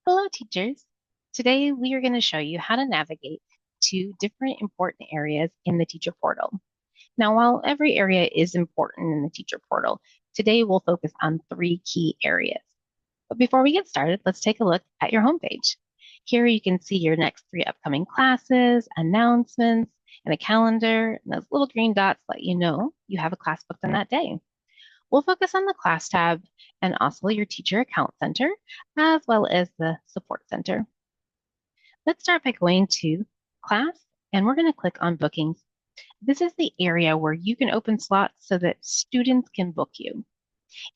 Hello, teachers. Today we are going to show you how to navigate to different important areas in the teacher portal. Now, while every area is important in the teacher portal, today we'll focus on three key areas. But before we get started, let's take a look at your homepage. Here you can see your next three upcoming classes, announcements, and a calendar. And those little green dots let you know you have a class booked on that day. We'll focus on the class tab and also your teacher account center, as well as the support center. Let's start by going to class, and we're going to click on bookings. This is the area where you can open slots so that students can book you.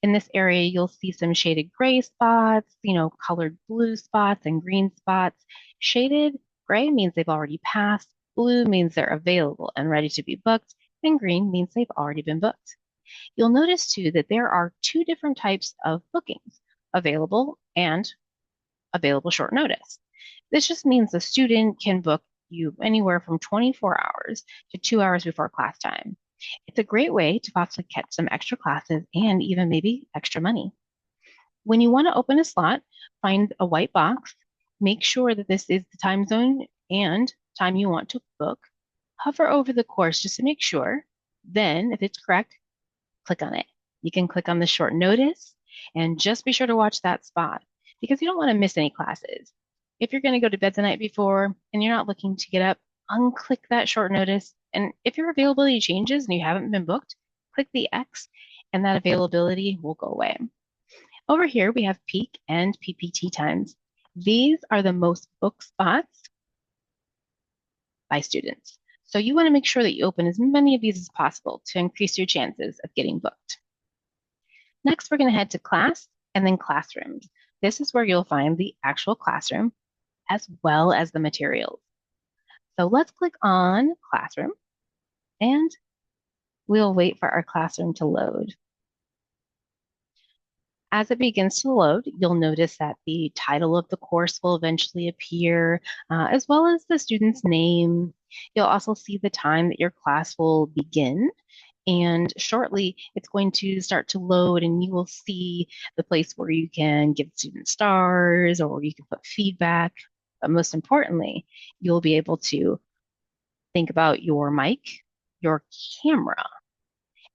In this area, you'll see some shaded gray spots, colored blue spots and green spots. Shaded gray means they've already passed, blue means they're available and ready to be booked, and green means they've already been booked. You'll notice too that there are two different types of bookings, available and available short notice. This just means the student can book you anywhere from 24 hours to 2 hours before class time. It's a great way to possibly catch some extra classes and even maybe extra money. When you want to open a slot, find a white box, make sure that this is the time zone and time you want to book. Hover over the course just to make sure. Then, if it's correct, click on it. You can click on the short notice and just be sure to watch that spot because you don't want to miss any classes. If you're going to go to bed the night before and you're not looking to get up, unclick that short notice. And if your availability changes and you haven't been booked, click the X and that availability will go away. Over here, we have peak and PPT times. These are the most booked spots by students. So you want to make sure that you open as many of these as possible to increase your chances of getting booked. Next, we're going to head to class and then classrooms. This is where you'll find the actual classroom as well as the materials. So let's click on classroom and we'll wait for our classroom to load. As it begins to load, you'll notice that the title of the course will eventually appear, as well as the student's name. You'll also see the time that your class will begin. And shortly, it's going to start to load, and you will see the place where you can give students stars or you can put feedback. But most importantly, you'll be able to think about your mic, your camera,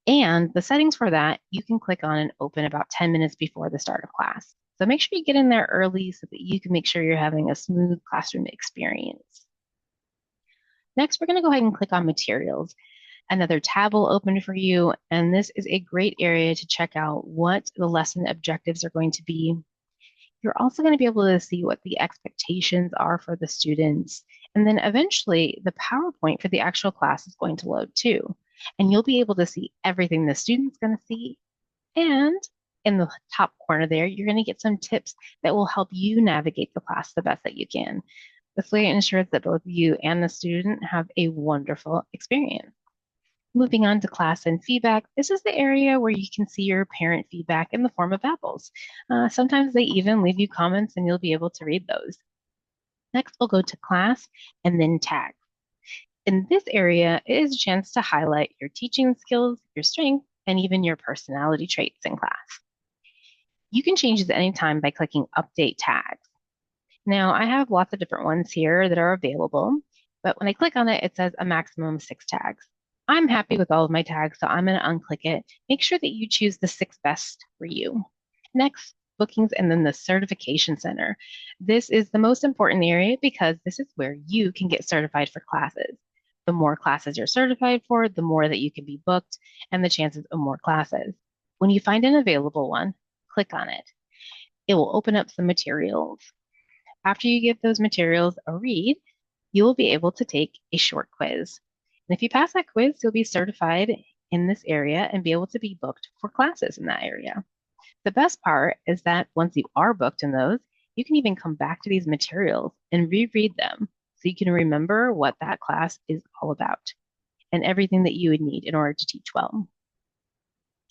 and the settings for that, you can click on and open about 10 minutes before the start of class. So make sure you get in there early so that you can make sure you're having a smooth classroom experience. Next, we're going to go ahead and click on materials. Another tab will open for you, and this is a great area to check out what the lesson objectives are going to be. You're also going to be able to see what the expectations are for the students, and then eventually the PowerPoint for the actual class is going to load too. And you'll be able to see everything the student's going to see. And in the top corner there, you're going to get some tips that will help you navigate the class the best that you can. This way it ensures that both you and the student have a wonderful experience. Moving on to class and feedback, this is the area where you can see your parent feedback in the form of apples. Sometimes they even leave you comments and you'll be able to read those. Next, we'll go to class and then tag. In this area, it is a chance to highlight your teaching skills, your strengths, and even your personality traits in class. You can change this anytime by clicking Update Tags. Now, I have lots of different ones here that are available, but when I click on it, it says a maximum of 6 tags. I'm happy with all of my tags, so I'm going to unclick it. Make sure that you choose the 6 best for you. Next, bookings and then the certification center. This is the most important area because this is where you can get certified for classes. The more classes you're certified for, the more that you can be booked and the chances of more classes. When you find an available one, click on it. It will open up some materials. After you give those materials a read, you will be able to take a short quiz. And if you pass that quiz, you'll be certified in this area and be able to be booked for classes in that area. The best part is that once you are booked in those, you can even come back to these materials and reread them so you can remember what that class is all about and everything that you would need in order to teach well.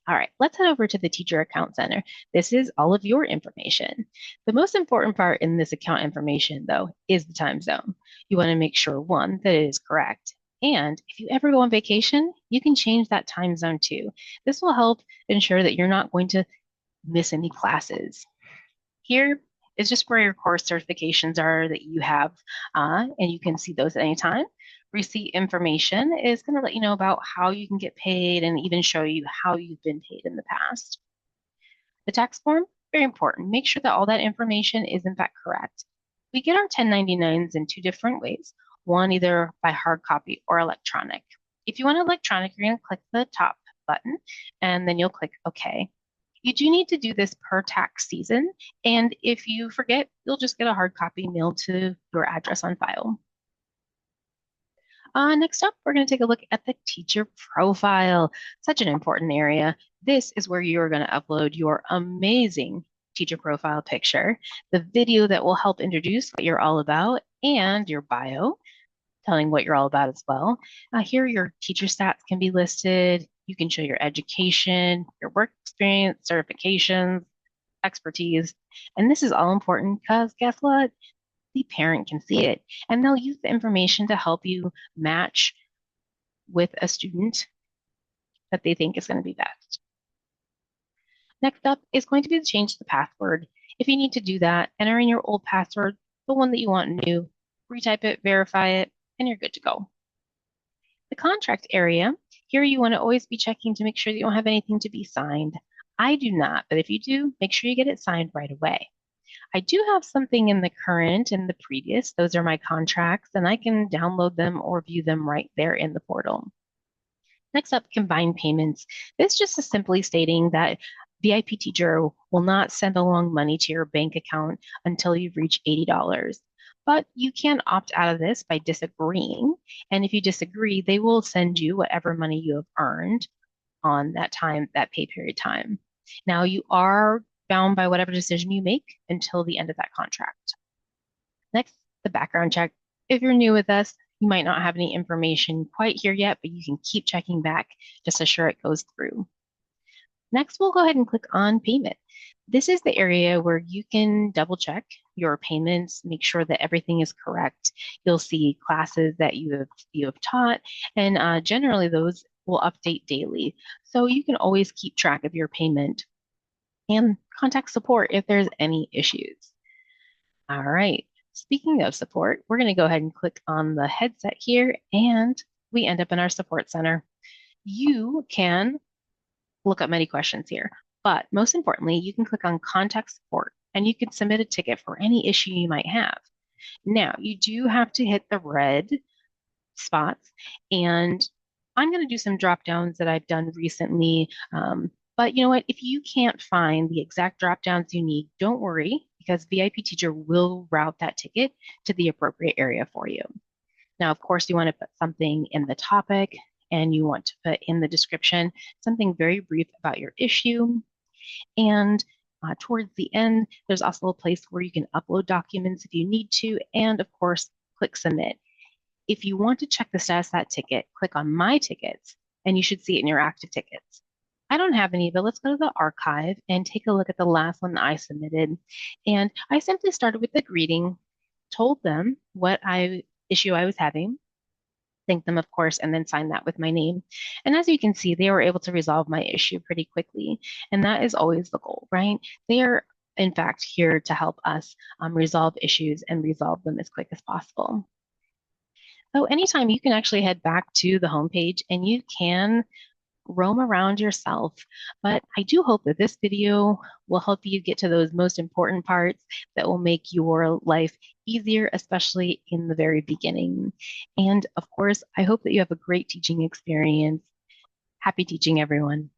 All right, let's head over to the Teacher Account Center. This is all of your information. The most important part in this account information, though, is the time zone. You want to make sure, one, that it is correct. And if you ever go on vacation, you can change that time zone too. This will help ensure that you're not going to miss any classes. Here, is just where your course certifications are that you have, and you can see those at any time. Receipt information is going to let you know about how you can get paid and even show you how you've been paid in the past. The tax form, very important. Make sure that all that information is in fact correct. We get our 1099s in two different ways, one either by hard copy or electronic. If you want electronic, you're going to click the top button and then you'll click OK. You do need to do this per tax season, and if you forget, you'll just get a hard copy mailed to your address on file. Next up, we're going to take a look at the teacher profile. Such an important area. This is where you are going to upload your amazing teacher profile picture, the video that will help introduce what you're all about, and your bio, telling what you're all about as well. Here, your teacher stats can be listed. You can show your education, your work experience, certifications, expertise. And this is all important because guess what? The parent can see it, and they'll use the information to help you match with a student that they think is going to be best. Next up is going to be to change the password. If you need to do that, enter in your old password, the one that you want new, retype it, verify it, and you're good to go. The contract area, here you want to always be checking to make sure that you don't have anything to be signed. I do not, but if you do, make sure you get it signed right away. I do have something in the current and the previous. Those are my contracts, and I can download them or view them right there in the portal. Next up, combined payments. This just is simply stating that VIP Teacher will not send along money to your bank account until you reach $80. But you can opt out of this by disagreeing. And if you disagree, they will send you whatever money you have earned on that time, that pay period time. Now you are bound by whatever decision you make until the end of that contract. Next, the background check. If you're new with us, you might not have any information quite here yet, but you can keep checking back just to ensure it goes through. Next, we'll go ahead and click on payment. This is the area where you can double check your payments, make sure that everything is correct. You'll see classes that you have taught, and generally those will update daily. So you can always keep track of your payment and contact support if there's any issues. All right, speaking of support, we're going to go ahead and click on the headset here, and we end up in our support center. You can look up many questions here, but most importantly, you can click on contact support and you can submit a ticket for any issue you might have. Now, you do have to hit the red spots, and I'm going to do some drop downs that I've done recently. But you know what? If you can't find the exact drop downs you need, don't worry, because VIP Teacher will route that ticket to the appropriate area for you. Now, of course, you want to put something in the topic and you want to put in the description something very brief about your issue. And towards the end, there's also a place where you can upload documents if you need to, and of course, click submit. If you want to check the status of that ticket, click on My Tickets, and you should see it in your active tickets. I don't have any, but let's go to the archive and take a look at the last one that I submitted. And I simply started with the greeting, told them what issue I was having, thanked them, of course, and then signed that with my name. And as you can see, they were able to resolve my issue pretty quickly. And that is always the goal, right? They are, in fact, here to help us resolve issues and resolve them as quick as possible. So anytime you can actually head back to the homepage and you can roam around yourself. But I do hope that this video will help you get to those most important parts that will make your life easier, especially in the very beginning. And of course, I hope that you have a great teaching experience. Happy teaching, everyone.